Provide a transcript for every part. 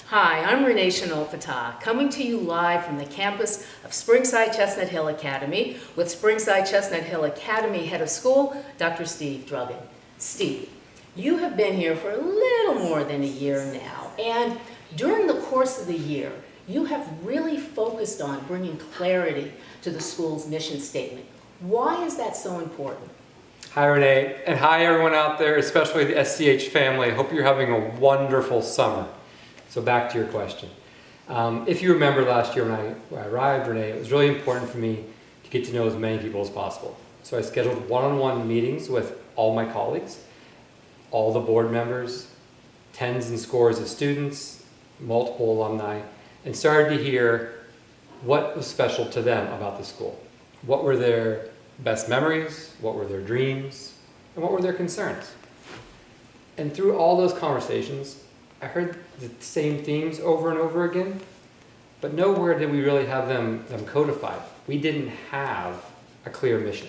Hi, I'm Renee Chanel Fatah, coming to you live from the campus of Springside Chestnut Hill Academy with Springside Chestnut Hill Academy Head of School, Dr. Steve Drugan. Steve, you have been here for a little more than a year now, and during the course of the year, you have really focused on bringing clarity to the school's mission statement. Why is that so important? Hi Renee, and hi everyone out there, especially the SCH family. I hope you're having a wonderful summer. So back to your question. If you remember last year when I arrived, Renee, it was really important for me to get to know as many people as possible. So I scheduled one-on-one meetings with all my colleagues, all the board members, tens and scores of students, multiple alumni, and started to hear what was special to them about the school. What were their best memories, what were their dreams, and what were their concerns. And through all those conversations, I heard the same themes over and over again, but nowhere did we really have them codified. We didn't have a clear mission.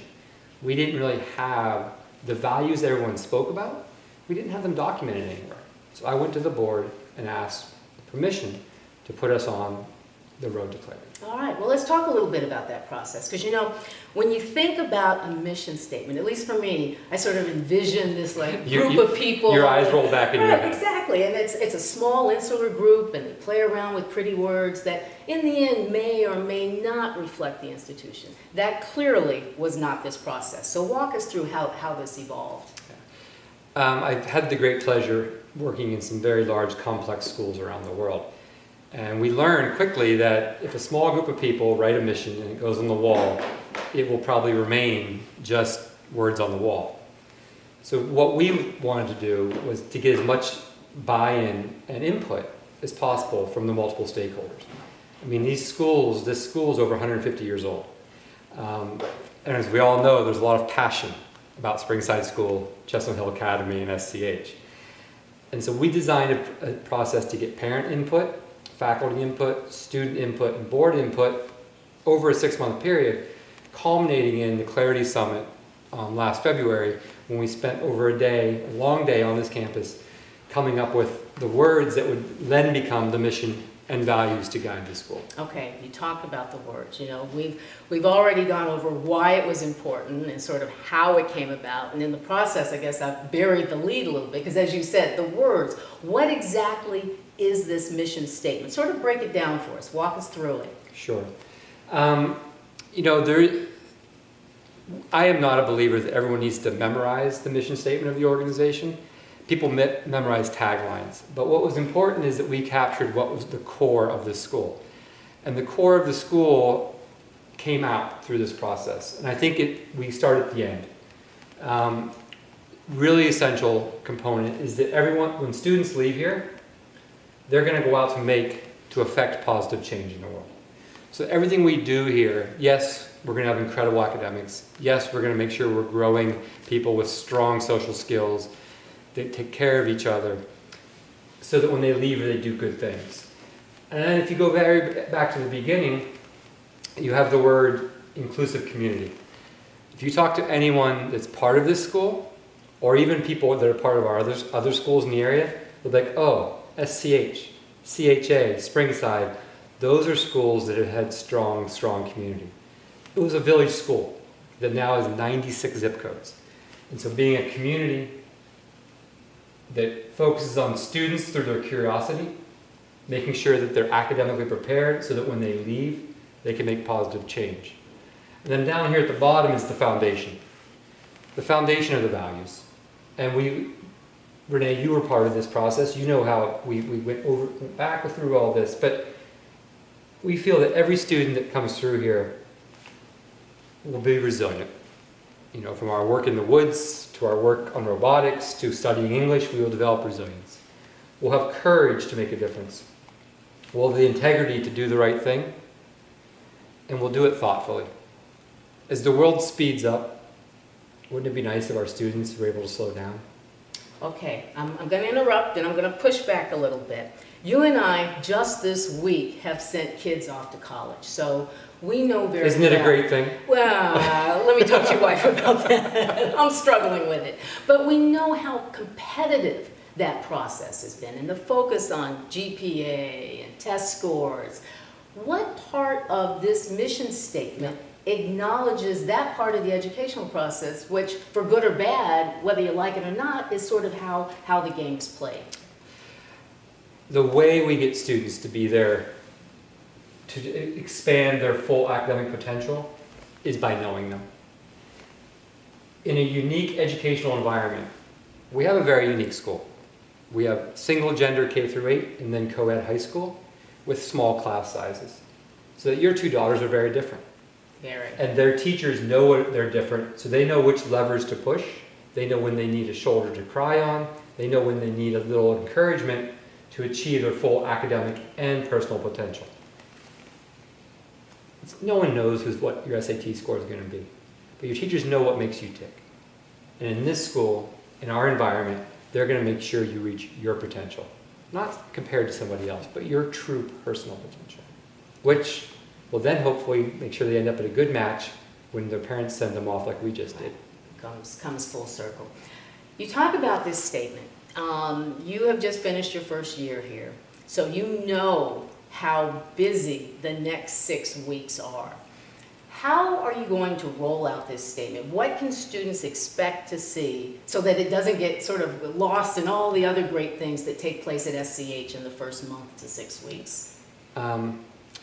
We didn't really have the values everyone spoke about. We didn't have them documented anywhere. So I went to the board and asked permission to put us on the road to clarity. All right, well, let's talk a little bit about that process. Because, you know, when you think about a mission statement, at least for me, I sort of envision this group of people. Your eyes roll back in your head. Exactly, and it's a small insular group, and they play around with pretty words that in the end may or may not reflect the institution. That clearly was not this process. So walk us through how this evolved. I've had the great pleasure working in some very large, complex schools around the world. And we learned quickly that if a small group of people write a mission and it goes on the wall, it will probably remain just words on the wall. So what we wanted to do was to get as much buy-in and input as possible from the multiple stakeholders. I mean, this school is over 150 years old. And as we all know, there's a lot of passion about Springside School, Chestnut Hill Academy, and SCH. And so we designed a process to get parent input, faculty input, student input, and board input over a 6-month period, culminating in the Clarity Summit last February, when we spent over a long day on this campus, coming up with the words that would then become the mission and values to guide the school. Okay, you talked about the words. You know, we've already gone over why it was important and sort of how it came about. And in the process, I guess I've buried the lead a little bit, because as you said, the words, what exactly is this mission statement? Sort of break it down for us. Walk us through it. Sure. You know, I am not a believer that everyone needs to memorize the mission statement of the organization. People memorize taglines. But what was important is that we captured what was the core of the school. And the core of the school came out through this process. And I think we start at the end. Really essential component is that when students leave here, they're going to go out to affect positive change in the world. So everything we do here, yes, we're going to have incredible academics. Yes, we're going to make sure we're growing people with strong social skills. They take care of each other so that when they leave, they do good things. And then if you go back to the beginning, you have the word inclusive community. If you talk to anyone that's part of this school, or even people that are part of our other schools in the area, they're like, oh, SCH, CHA, Springside, those are schools that have had strong community. It was a village school that now has 96 zip codes. And so being a community that focuses on students through their curiosity, making sure that they're academically prepared so that when they leave, they can make positive change. And then down here at the bottom is the foundation of the values. And Renee, you were part of this process. You know how we went back through all this, but we feel that every student that comes through here will be resilient. You know, from our work in the woods, to our work on robotics, to studying English, we will develop resilience. We'll have courage to make a difference. We'll have the integrity to do the right thing, and we'll do it thoughtfully. As the world speeds up, wouldn't it be nice if our students were able to slow down? Okay, I'm going to interrupt and I'm going to push back a little bit. You and I, just this week, have sent kids off to college. So we know very well. Isn't it a great thing? Well, let me talk to your wife about that. I'm struggling with it. But we know how competitive that process has been and the focus on GPA and test scores. What part of this mission statement acknowledges that part of the educational process, which, for good or bad, whether you like it or not, is sort of how the game's played? The way we get students to be there to expand their full academic potential is by knowing them. In a unique educational environment, we have a very unique school. We have single gender K through 8 and then co-ed high school with small class sizes. So that your two daughters are very different. Very. And their teachers know they're different, so they know which levers to push. They know when they need a shoulder to cry on. They know when they need a little encouragement to achieve their full academic and personal potential. No one knows what your SAT score is going to be, but your teachers know what makes you tick. And in this school, in our environment, they're going to make sure you reach your potential. Not compared to somebody else, but your true personal potential, which will then hopefully make sure they end up at a good match when their parents send them off like we just did. Comes full circle. You talk about this statement. You have just finished your first year here, so you know how busy the next 6 weeks are. How are you going to roll out this statement? What can students expect to see so that it doesn't get sort of lost in all the other great things that take place at SCH in the first month to 6 weeks?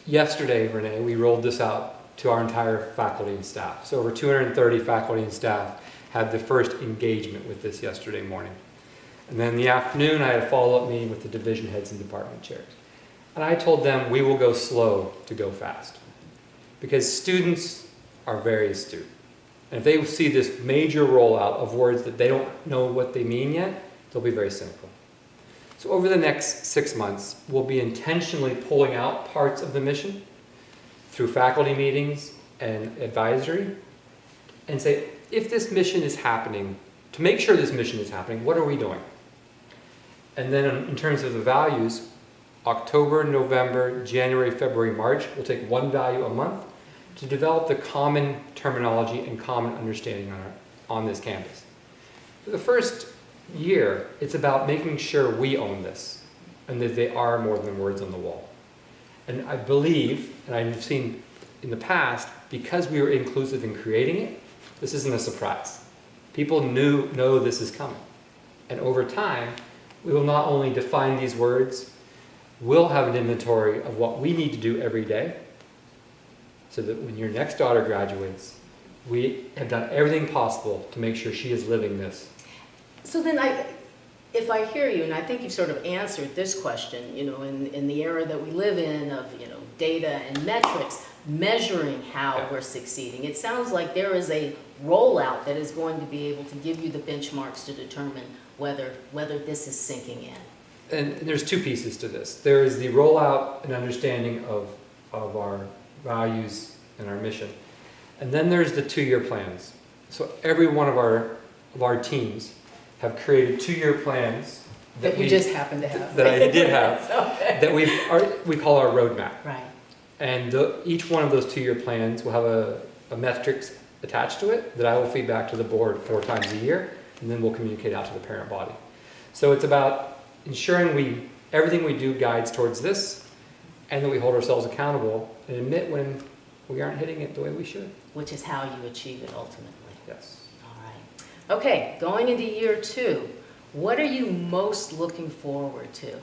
Yesterday, Renee, we rolled this out to our entire faculty and staff. So over 230 faculty and staff had the first engagement with this yesterday morning. And then in the afternoon, I had a follow-up meeting with the division heads and department chairs. And I told them we will go slow to go fast. Because students are very astute. And if they see this major rollout of words that they don't know what they mean yet, they'll be very cynical. So over the next 6 months, we'll be intentionally pulling out parts of the mission through faculty meetings and advisory and say, if this mission is happening, to make sure this mission is happening, what are we doing? And then in terms of the values, October, November, January, February, March, we'll take one value a month to develop the common terminology and common understanding on this campus. For the first year, it's about making sure we own this and that they are more than words on the wall. And I believe, and I've seen in the past, because we were inclusive in creating it, this isn't a surprise. People know this is coming. And over time, we will not only define these words, we'll have an inventory of what we need to do every day so that when your next daughter graduates, we have done everything possible to make sure she is living this. So then if I hear you, and I think you've sort of answered this question, in the era that we live in of, data and metrics, measuring how we're succeeding, it sounds like there is a rollout that is going to be able to give you the benchmarks to determine whether this is sinking in. And there's two pieces to this. There is the rollout and understanding of our values and our mission. And then there's the 2-year plans. So every one of our teams have created 2-year plans that we just happen to have. That I did have. Okay. That we call our roadmap. Right. And each one of those 2-year plans will have a metrics attached to it that I will feed back to the board 4 times a year, and then we'll communicate out to the parent body. So it's about ensuring everything we do guides towards this, and that we hold ourselves accountable and admit when we aren't hitting it the way we should. Which is how you achieve it ultimately. Yes. All right. Okay, going into year 2, what are you most looking forward to?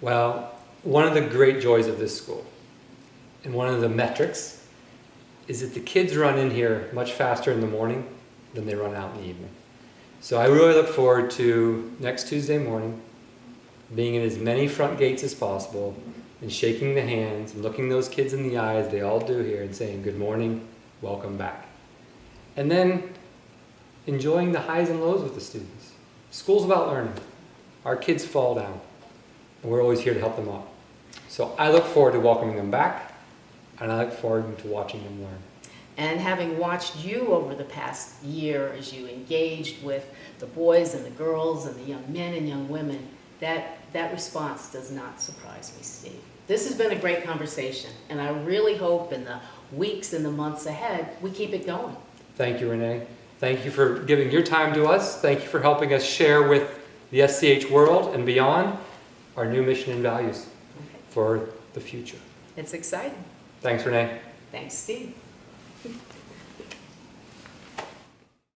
Well, one of the great joys of this school, and one of the metrics, is that the kids run in here much faster in the morning than they run out in the evening. So I really look forward to next Tuesday morning being in as many front gates as possible and shaking the hands and looking those kids in the eyes, they all do here, and saying, good morning, welcome back. And then enjoying the highs and lows with the students. School's about learning. Our kids fall down, and we're always here to help them out. So I look forward to welcoming them back, and I look forward to watching them learn. And having watched you over the past year as you engaged with the boys and the girls and the young men and young women, that response does not surprise me, Steve. This has been a great conversation, and I really hope in the weeks and the months ahead we keep it going. Thank you, Renee. Thank you for giving your time to us. Thank you for helping us share with the SCH world and beyond, our new mission and values for the future. It's exciting. Thanks, Renee. Thanks, Steve.